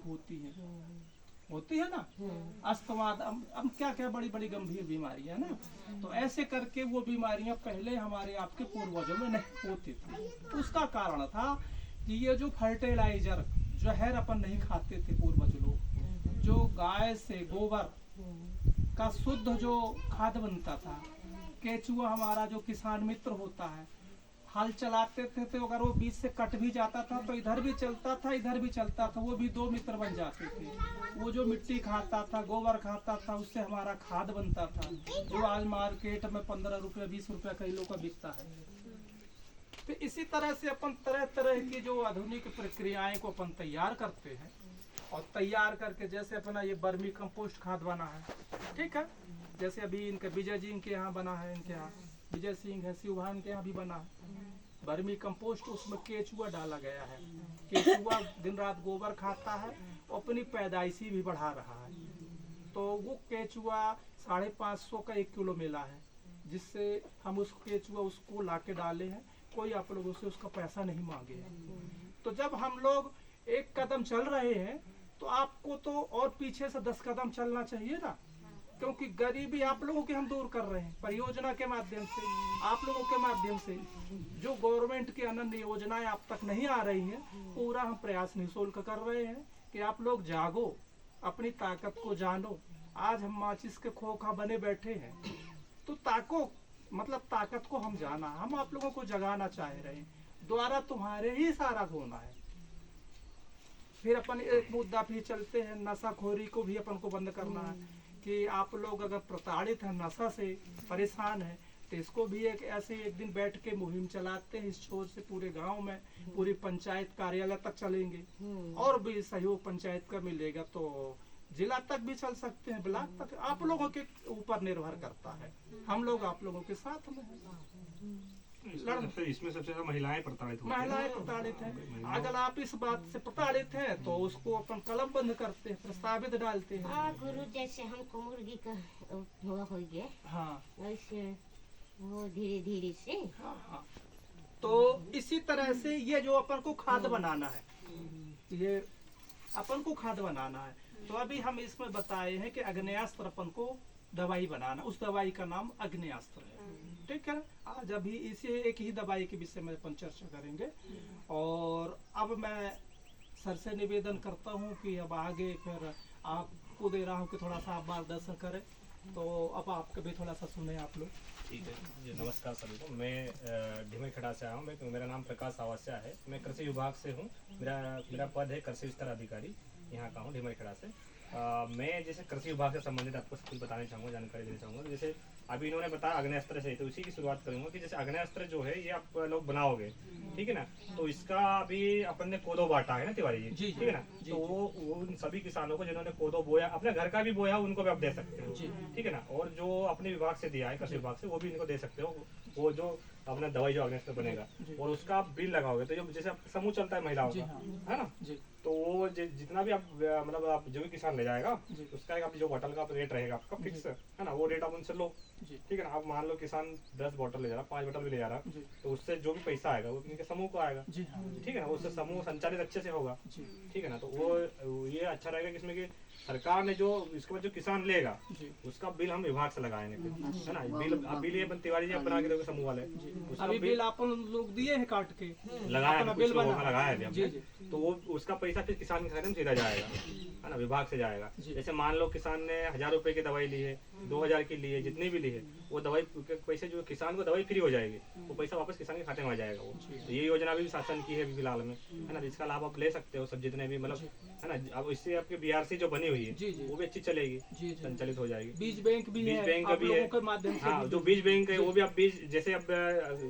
होती है, होती है ना, अस्थमा, अब क्या क्या बड़ी बड़ी गंभीर बीमारियां ना। तो ऐसे करके वो बीमारियां पहले हमारे आपके पूर्वजों में नहीं होती थी। उसका कारण था कि ये जो फर्टिलाइजर जहर अपन नहीं खाते थे पूर्वज लोग, जो गाय से गोबर का शुद्ध जो खाद बनता था, केचुआ हमारा जो किसान मित्र होता है, हल चलाते थे तो अगर वो बीच से कट भी जाता था तो इधर भी चलता था इधर भी चलता था, वो भी दो मित्र बन जाते थे। वो जो मिट्टी खाता था, गोबर खाता था, उससे हमारा खाद बनता था, जो आज मार्केट में 15 रुपये 20 रुपये किलो का बिकता है। तो इसी तरह से अपन तरह तरह की जो आधुनिक प्रक्रियाएं को अपन तैयार करते हैं, और तैयार करके जैसे अपना ये बर्मी कंपोस्ट खाद बना है, ठीक है, जैसे अभी इनके विजय जी के यहाँ बना है, इनके यहाँ विजय सिंह है, शिवभान के यहाँ भी बना है बर्मी कंपोस्ट। उसमें केचुआ डाला गया है। केचुआ दिन रात गोबर खाता है और अपनी पैदाइशी भी बढ़ा रहा है। तो वो केचुआ 550 का 1 किलो मिला है, जिससे हम उस केचुआ उसको ला के डाले हैं। कोई आप लोगों से उसका पैसा नहीं मांगे हैं। तो जब हम लोग एक कदम चल रहे हैं तो आपको तो और पीछे से 10 कदम चलना चाहिए ना, क्योंकि गरीबी आप लोगों की हम दूर कर रहे हैं परियोजना के माध्यम से, आप लोगों के माध्यम से। जो गवर्नमेंट की अनन्य योजनाएं आप तक नहीं आ रही हैं, पूरा हम प्रयास निःशुल्क कर रहे हैं कि आप लोग जागो, अपनी ताकत को जानो। आज हम माचिस के खोखा बने बैठे हैं, तो ताको मतलब ताकत को हम जाना, हम आप लोगों को जगाना चाह रहे हैं। द्वारा तुम्हारे ही सारा होना है। फिर अपन एक मुद्दा भी चलते हैं, नशाखोरी को भी अपन को बंद करना है। कि आप लोग अगर प्रताड़ित हैं, नशा से परेशान हैं, तो इसको भी एक ऐसे एक दिन बैठ के मुहिम चलाते हैं। इस छोर से पूरे गांव में, पूरी पंचायत कार्यालय तक चलेंगे, और भी सहयोग पंचायत का मिलेगा तो जिला तक भी चल सकते हैं, ब्लॉक तक। आप लोगों के ऊपर निर्भर करता है, हम लोग आप लोगों के साथ में हैं। इसमें सबसे ज्यादा महिलाएं प्रताड़ित होती हैं। महिलाएं प्रताड़ित हैं। अगर आप इस बात से प्रताड़ित हैं तो उसको अपन कलम बंद करते हैं, प्रस्तावित डालते हैं। हाँ गुरु, जैसे हमको मुर्गी का हुआ हो गया, हाँ वैसे वो धीरे धीरे से। हाँ हाँ। तो इसी तरह से ये जो अपन को खाद बनाना है, ये अपन को खाद बनाना है। तो अभी हम इसमें बताए हैं कि अग्नेयास्त्र अपन को दवाई बनाना, उस दवाई का नाम अग्नेयास्त्र है, ठीक है। आज अभी इसी एक ही दवाई के विषय में अपन चर्चा करेंगे। और अब मैं सर से निवेदन करता हूँ कि अब आगे फिर आपको दे रहा हूँ कि थोड़ा सा आप मार्गदर्शन करें। तो अब आपके भी थोड़ा सा सुने आप लोग। ठीक है जी, नमस्कार सभी को। मैं ढिमई खड़ा से आया हूँ। मेरा नाम प्रकाश आवास्या है। मैं कृषि विभाग से हूँ। मेरा पद है कृषि विस्तार अधिकारी, यहाँ का हूँ ढिमई खड़ा से। मैं जैसे कृषि विभाग से संबंधित आपको कुछ बताना चाहूँगा, जानकारी देना चाहूँगा। जैसे अभी इन्होंने बताया अग्नेयास्त्र से, तो उसी की शुरुआत करूँगा कि जैसे अग्नेयास्त्र जो है ये आप लोग बनाओगे, ठीक है ना। तो इसका अभी अपन ने कोदो बांटा है ना तिवारी जी, ठीक है ना। तो वो उन सभी किसानों को जिन्होंने कोदो बोया, अपने घर का भी बोया, उनको भी आप दे सकते हो, ठीक है ना। और जो अपने विभाग से दिया है, कृषि विभाग से, वो भी इनको दे सकते हो। वो जो अपना दवाई जो अग्नेयास्त्र बनेगा और उसका आप बिल लगाओगे, तो जो जैसे समूह चलता है महिलाओं का, है ना, तो वो जितना भी आप मतलब आप जो भी किसान ले जाएगा, उसका एक जो बोतल का रेट रहेगा आपका फिक्स, है ना, वो रेट आप उनसे लो, ठीक है ना। आप मान लो किसान 10 बोतल ले जा रहा, 5 बोतल भी ले जा रहा, तो उससे जो भी पैसा आएगा वो उनके समूह को आएगा, ठीक है ना। उससे समूह संचालित अच्छे से होगा, ठीक है ना। तो वो ये अच्छा रहेगा कि इसमें कि सरकार ने जो इसके बाद जो किसान लेगा उसका बिल हम विभाग से लगाएंगे, है ना। बिल ये तिवारी जी आप बना के दोगे समूह वाले, अभी बिल अपन लोग दिए हैं काट के, लगाया है, तो वो उसका पैसा फिर किसान के खाते में सीधा जाएगा, है ना, विभाग से जाएगा। जैसे मान लो किसान ने 1000 रुपए की दवाई ली है, 2000 की ली है, जितनी भी ली है, वो दवाई के पैसे जो किसान को दवाई फ्री हो जाएगी, वो पैसा वापस किसान के खाते में आ जाएगा। वो तो ये योजना भी शासन की है फिलहाल में, है ना। इसका लाभ आप ले सकते हो सब, जितने भी मतलब, है ना। अब इससे आपके BRC जो बनी हुई है वो भी अच्छी चलेगी, संचालित हो जाएगी। बीज बैंक भी है, बीज बैंक का भी है, हाँ, जो बीज बैंक है वो भी आप बीज, जैसे अब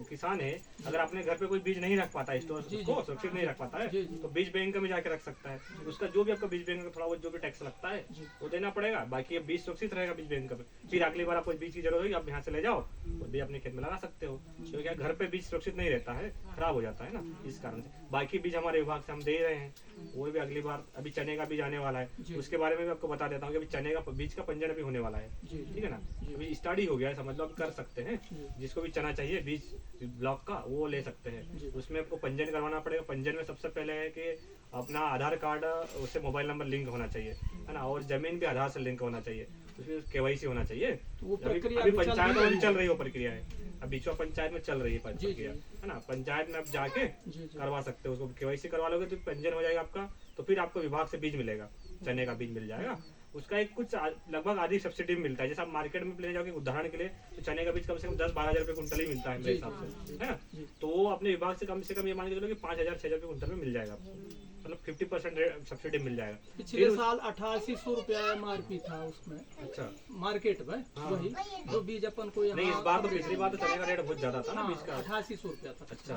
किसान है, अगर अपने घर पे कोई बीज नहीं रख पाता है, स्टोर उसको सुरक्षित नहीं रख पाता है, तो बीज बैंक में जाके रख सकता है। उसका जो भी आपका बीज बैंक का थोड़ा बहुत जो भी टैक्स लगता है वो देना पड़ेगा, बाकी अब बीज सुरक्षित रहेगा बीज बैंक में। फिर अगली बार आपको बीज की जरूरत होगी, आप यहाँ से ले जाओ और बीज अपने खेत में लगा सकते हो, क्योंकि घर पे बीज सुरक्षित नहीं रहता है, खराब हो जाता है ना, इस कारण से। बाकी बीज हमारे विभाग से हम दे रहे हैं, वो भी अगली बार। अभी चने का बीज आने वाला है, उसके बारे में भी आपको बता देता हूँ कि अभी चने का बीज का पंजीयन भी होने वाला है, ठीक है ना। अभी स्टार्ट ही हो गया है, समझ लो आप कर सकते हैं। जिसको भी चना चाहिए बीज ब्लॉक का, वो ले सकते हैं। उसमें आपको पंजीयन करवाना पड़ेगा। पंजीयन में सबसे पहले है कि अपना आधार कार्ड उससे मोबाइल नंबर लिंक होना चाहिए, है ना, और जमीन भी आधार से लिंक होना चाहिए, उसमें KYC होना चाहिए। तो वो प्रक्रिया अभी अभी चल पंचायत रही में है। चल रही है वो प्रक्रिया है, अब बीचवा पंचायत में चल रही है जी, प्रक्रिया, है ना। पंचायत में आप जाके जी जी करवा सकते हो, उसको KYC करवा लोगे तो पंजीयन हो जाएगा आपका, तो फिर आपको विभाग से बीज मिलेगा, चने का बीज मिल जाएगा। उसका एक कुछ लगभग आधी सब्सिडी मिलता है, जैसे आप मार्केट में ले जाओगे उदाहरण के लिए, तो चने का बीज कम से कम 10-12 हज़ार रुपये कुंटल ही मिलता है मेरे हिसाब से, है ना। तो वो अपने विभाग से कम ये मान के चलो कि 5,000-6,000 रुपये कुंटल में मिल जाएगा आपको, मतलब 50% सब्सिडी मिल जाएगा। पिछले साल 8800 रुपया MRP था उसमें अच्छा, मार्केट में, वही जो बीज अपन को नहीं इस बार तो पिछली बार तो चने का रेट बहुत ज्यादा था ना बीज का। 8800 रुपया था। अच्छा,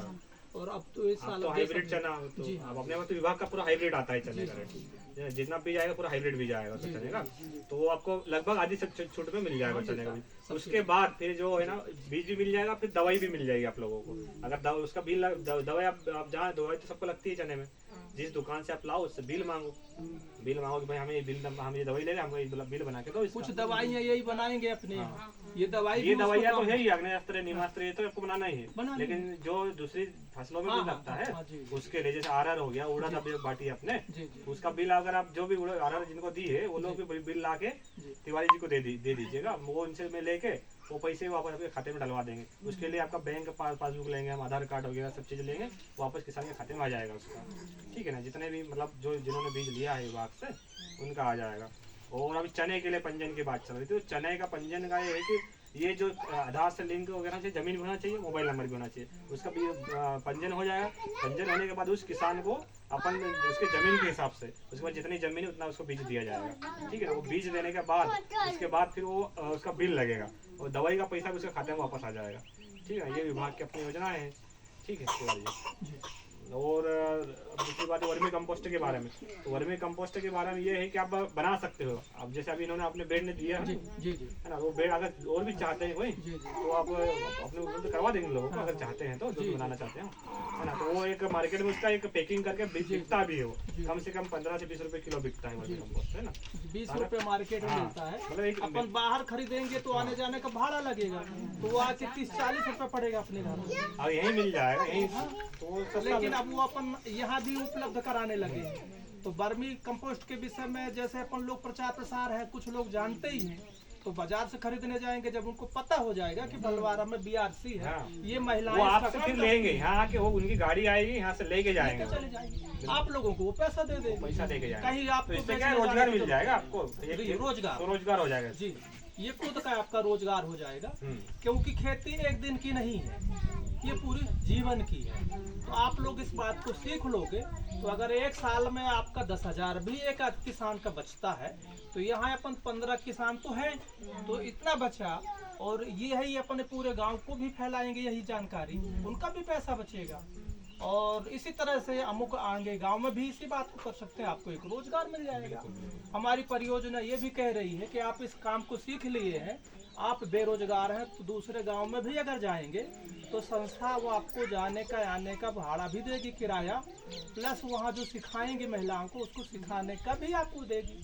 और अब तो इस साल तो हाइब्रिड चना तो जी, अब अपने तो विभाग का पूरा हाइब्रिड आता है चने का रेट, जितना बीज आएगा पूरा हाइब्रिड बीज आएगा तो चने का, तो वो आपको लगभग आधी छूट में मिल जाएगा चने का बीज। उसके बाद फिर जो है ना बीज भी मिल जाएगा, फिर दवाई भी मिल जाएगी आप लोगों को। अगर उसका बिल दवाई आप जहाँ दवाई तो सबको लगती है चने में, जिस दुकान से आप लाओ उससे बिल मांगो कि भाई हमें ये बिल, हम ये दवाई ले रहे हैं, हमको ये बिल बना के दो। कुछ दवाइयाँ यही बनाएंगे अपने यहाँ। ये दवाई ये दवाइयाँ तो है ही, अग्नेयास्त्र नीमास्त्र ये तो आपको बनाना ही बनाना है, लेकिन जो दूसरी फसलों में भी लगता है हाँ, जी, जी। उसके लिए, जैसे आरआर हो गया, उड़द अभी बाटी अपने, जी जी उसका बिल अगर आप जो भी आरआर जिनको दी है वो लोग भी बिल ला के जी। तिवारी जी को दे दीजिएगा, वो उनसे में लेके वो पैसे वापस आपके खाते में डलवा देंगे। उसके लिए आपका बैंक पासबुक लेंगे हम, आधार कार्ड वगैरह सब चीज़ लेंगे, वापस किसान के खाते में आ जाएगा उसका, ठीक है ना। जितने भी मतलब जो जिन्होंने बीज लिया है विभाग से उनका आ जाएगा। और अभी चने के लिए पंजीयन की बात चल रही थी, तो चने का पंजीयन का ये है कि ये जो आधार से लिंक वगैरह चाहिए, जमीन भी होना चाहिए, मोबाइल नंबर भी होना चाहिए, उसका भी पंजीयन हो जाएगा। पंजीयन होने के बाद उस किसान को अपन उसके जमीन के हिसाब से, उसके बाद जितनी जमीन है उतना उसको बीज दिया जाएगा, ठीक है ना। वो बीज देने के बाद उसके बाद फिर वो उसका बिल लगेगा और दवाई का पैसा भी उसके खाते में वापस आ जाएगा, ठीक है। ये विभाग की अपनी योजना है, ठीक है। और दूसरी बात है वर्मी कंपोस्ट के बारे में, तो वर्मी कंपोस्ट के बारे में ये है कि आप बना सकते हो। अब जैसे अभी इन्होंने अपने बेड ने दिया है, जी जी है ना, वो बेड अगर और भी चाहते हैं कोई जी जी तो आप अपने उपलब्ध करवा देंगे लोगों को, अगर चाहते हैं तो, जो भी बनाना चाहते हैं, है ना। तो वो एक मार्केट में उसका एक पैकिंग करके बिकता भी है, वो कम से कम 15 से 20 रुपए किलो बिकता है वर्मी कंपोस्ट, है ना। 20 रुपए मार्केट में मिलता है। मतलब एक अपन बाहर खरीदेंगे तो आने जाने का भाड़ा लगेगा, तो वो आके 30-40 रुपए पड़ेगा अपने घर में। अब यही मिल जाएगा यही, तो सस्ता लेकिन अब वो अपन यहाँ भी उपलब्ध कराने लगे हैं। तो वर्मी कंपोस्ट के विषय में जैसे अपन लोग प्रचार प्रसार है, कुछ लोग जानते ही हैं, तो बाजार से खरीदने जाएंगे, जब उनको पता हो जाएगा कि भलवारा में BRC है, ये वो महिलाएं आपसे फिर लेंगे, यहाँ आके वो उनकी गाड़ी आएगी, यहाँ से लेके जाएंगे, चले जाएंगे, आप लोगों को वो पैसा दे देंगे, पैसा देके जाएंगे। कहीं तो आपको इससे क्या है, बेचने रोजगार जाने की मिल जाएगा आपको, जी, रोजगार। रोजगार हो जाएगा। जी, ये खुद का आपका रोजगार हो जाएगा, हम्म। क्योंकि खेती एक दिन की नहीं है, ये पूरी जीवन की है। तो आप लोग इस बात को सीख लोगे, तो अगर एक साल में आपका 10,000 भी एक आध किसान का बचता है, तो यहाँ अपन 15 किसान तो हैं, तो इतना बचा, और ये है, ये अपने पूरे गांव को भी फैलाएंगे यही जानकारी, उनका भी पैसा बचेगा। और इसी तरह से अमुक आगे गांव में भी इसी बात को कर सकते हैं, आपको एक रोजगार मिल जाएगा। हमारी परियोजना ये भी कह रही है कि आप इस काम को सीख लिए हैं, आप बेरोजगार हैं, तो दूसरे गांव में भी अगर जाएंगे तो संस्था वो आपको जाने का आने का भाड़ा भी देगी, किराया, प्लस वहाँ जो सिखाएंगे महिलाओं को, उसको सिखाने का भी आपको देगी।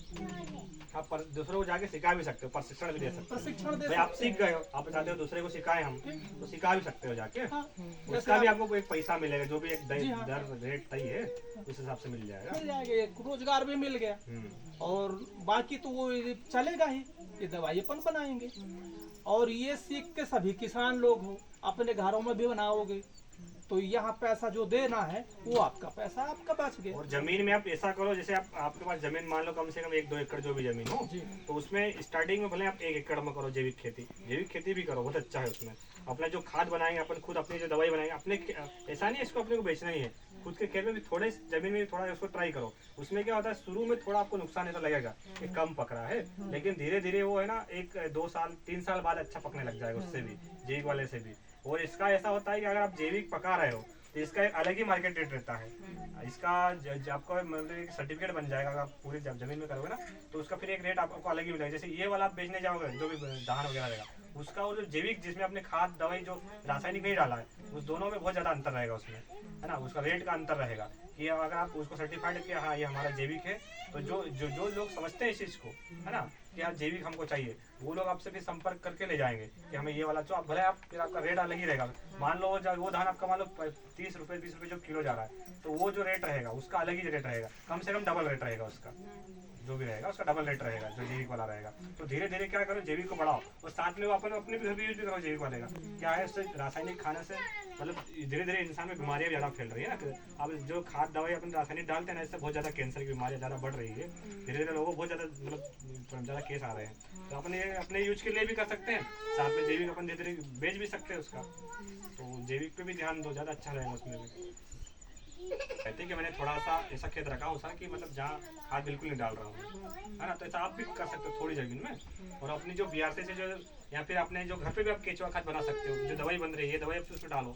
आप दूसरों को जाके सिखा भी सकते हो, प्रशिक्षण भी दे सकते हो। प्रशिक्षण दे भाई आप सीख गए हो, आप चाहते हो दूसरे को सिखाएं हम, तो सिखा भी सकते हो जाके, हाँ, उसका भी आपको एक पैसा मिलेगा, जो भी एक जी हाँ। दर रेट तय है उस हिसाब से मिल जाएगा। मिल जाएगा, एक रोजगार भी मिल गया, और बाकी तो वो चलेगा ही, ये दवाई अपन बनाएंगे। और ये सीख के सभी किसान लोग हो अपने घरों में भी बनाओगे, तो यहाँ पैसा जो देना है वो आपका पैसा आपका बच गया। और जमीन में आप ऐसा करो, जैसे आपके पास जमीन मान लो कम से कम 1-2 एकड़ जो भी जमीन हो, जी। तो उसमें स्टार्टिंग में भले आप 1 एकड़ में करो जैविक खेती भी करो, बहुत अच्छा है। उसमें अपना जो खाद बनाएंगे अपन, खुद अपनी जो दवाई बनाएंगे अपने, ऐसा नहीं है इसको अपने को बेचना ही है, खुद के खेत में भी थोड़े जमीन में भी थोड़ा उसको ट्राई करो। उसमें क्या होता है, शुरू में थोड़ा आपको नुकसान ऐसा लगेगा कि कम पक रहा है, लेकिन धीरे धीरे वो है ना 1-2 साल 3 साल बाद अच्छा पकने लग जाएगा, उससे भी जैविक वाले से भी। और इसका ऐसा होता है कि अगर आप जैविक पका रहे हो तो इसका एक अलग ही मार्केट रेट रहता है। इसका आपको मतलब एक सर्टिफिकेट बन जाएगा, अगर आप पूरी जमीन में करोगे ना, तो उसका फिर एक रेट आपको अलग ही मिलेगा। जैसे ये वाला आप बेचने जाओगे, जो भी धान वगैरह रहेगा, उसका और जो जैविक जिसमें अपने खाद दवाई जो रासायनिक नहीं डाला है, उस दोनों में बहुत ज़्यादा अंतर रहेगा उसमें, है ना। उसका रेट का अंतर रहेगा कि अगर आप उसको सर्टिफाइड किया हाँ ये हमारा जैविक है, तो जो लोग समझते हैं इस चीज़ को, है ना, कि हाँ जैविक हमको चाहिए, वो लोग आपसे फिर संपर्क करके ले जाएंगे कि हमें ये वाला, तो आप भले आप फिर आपका रेट अलग ही रहेगा। मान लो जब वो धान आपका मान लो 30 रुपये 20 रुपये जो किलो जा रहा है, तो वो जो रेट रहेगा उसका अलग ही रेट रहेगा, कम से कम डबल रेट रहेगा उसका, जो भी रहेगा उसका डबल रेट रहेगा जो जैविक वाला रहेगा। तो धीरे धीरे क्या करो, जैविक को बढ़ाओ और साथ में वो अपन अपने भी घर भी यूज भी करो जैविक वाले का। क्या है, उससे रासायनिक खाने से मतलब धीरे धीरे इंसान में बीमारियां ज़्यादा फैल रही है ना। अब जो खाद दवाई अपन रासायनिक डालते हैं ना, इससे बहुत ज़्यादा कैंसर की बीमारियां ज़्यादा बढ़ रही है। धीरे धीरे लोगों को बहुत ज़्यादा मतलब ज़्यादा केस आ रहे हैं। तो अपन ये अपने यूज के लिए भी कर सकते हैं, साथ में जैविक अपन धीरे धीरे बेच भी सकते हैं उसका। तो जैविक पे भी ध्यान दो, ज़्यादा अच्छा रहेगा उसमें भी। कहते हैं कि मैंने थोड़ा सा ऐसा खेत रखा हो कि मतलब जहाँ खाद बिल्कुल नहीं डाल रहा हूँ, है ना, तो ऐसा आप भी कर सकते हो थोड़ी जमीन में। और अपनी जो बीआरसी से जो या फिर अपने जो घर पे भी आप केचुआ खाद बना सकते हो, जो दवाई बन रही है दवाई आप उसमें डालो।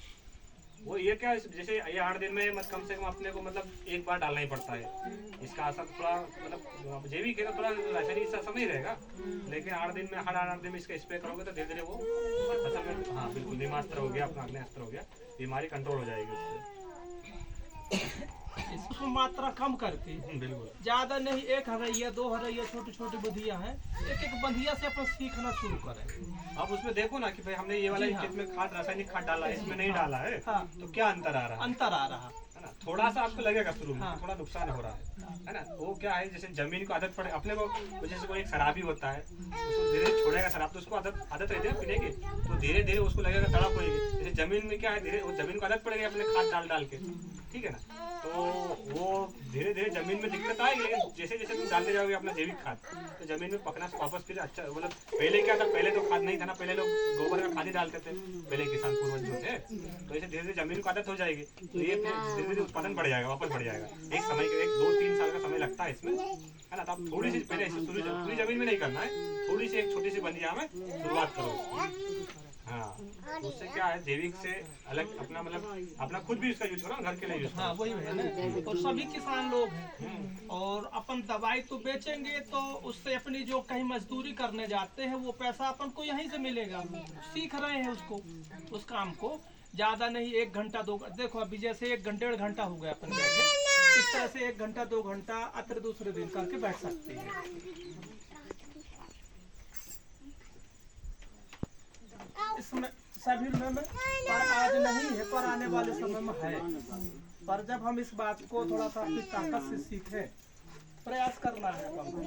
वो ये क्या जैसे ये 8 दिन में मतलब कम से कम अपने को मतलब एक बार डालना ही पड़ता है। इसका असर थोड़ा मतलब जैविक है तो थोड़ा रासायनिक सा समय रहेगा, लेकिन 8 दिन में हर 8 दिन में इसका स्प्रे करोगे तो धीरे धीरे वो फसल में हाँ बिल्कुल निमास्त्र हो गया, अपना अग्नेस्त्र हो गया, बीमारी कंट्रोल हो जाएगी उससे। इसको मात्रा कम करके, बिल्कुल ज्यादा नहीं, 1 हरैया 2 हरैया छोटी छोटी बंधिया है, एक बंधिया से अपन सीखना शुरू करें। अब उसमें देखो ना कि भाई हमने ये वाला खेत में खाद रासायनिक खाद डाला है, इसमें नहीं डाला है, हाँ। तो क्या अंतर आ रहा है? अंतर आ रहा है ना, थोड़ा सा आपको लगेगा शुरू में, हाँ। थोड़ा नुकसान हो रहा है ना। वो क्या है, जैसे जमीन को आदत पड़े अपने को, जैसे कोई एक शराबी होता है उसको धीरे छोड़ेगा शराब, तो उसको आदत रहती है पीने की, तो धीरे धीरे उसको लगेगा तड़प होगी। जैसे जमीन में क्या है, धीरे वो जमीन को आदत पड़ेगी अपने खाद डाल के, ठीक है ना, तो वो धीरे धीरे जमीन में दिक्कत आएगी। लेकिन जैसे जैसे तुम डालते जाओगे अपना जैविक खाद, तो जमीन में पकना वापस फिर अच्छा, मतलब पहले क्या था, पहले तो खाद नहीं था ना, पहले लोग गोबर का खाद ही डालते थे, पहले किसान पूर्वज जो थे। तो ऐसे धीरे धीरे जमीन को आदत हो जाएगी, तो ये धीरे धीरे उत्पादन बढ़ जाएगा, वापस बढ़ जाएगा। एक समय के 1-2-3 साल का समय लगता है इसमें, है ना। तो आप थोड़ी सी पहले पूरी जमीन में नहीं करना है, थोड़ी सी एक छोटी सी बंदिया में शुरुआत करो। हाँ, उससे क्या है, जैविक से अलग अपना मतलब अपना खुद भी उसका यूज करो, घर के लिए यूज करो। हाँ वही है ना। और सभी किसान लोग हैं, और अपन दवाई तो बेचेंगे तो उससे अपनी जो कहीं मजदूरी करने जाते हैं वो पैसा अपन को यहीं से मिलेगा। सीख रहे हैं उसको, उस काम को ज्यादा नहीं, 1 घंटा 2, देखो अभी जैसे 1-1.5 घंटा हो गया अपन बैठे, इस तरह से 1 घंटा 2 घंटा अत्र दूसरे दिन करके बैठ सकते हैं। इसमें सभी में पर आज नहीं है, पर आने वाले समय में है। पर जब हम इस बात को थोड़ा सा अपनी ताकत से सीखें, प्रयास करना है अपन को।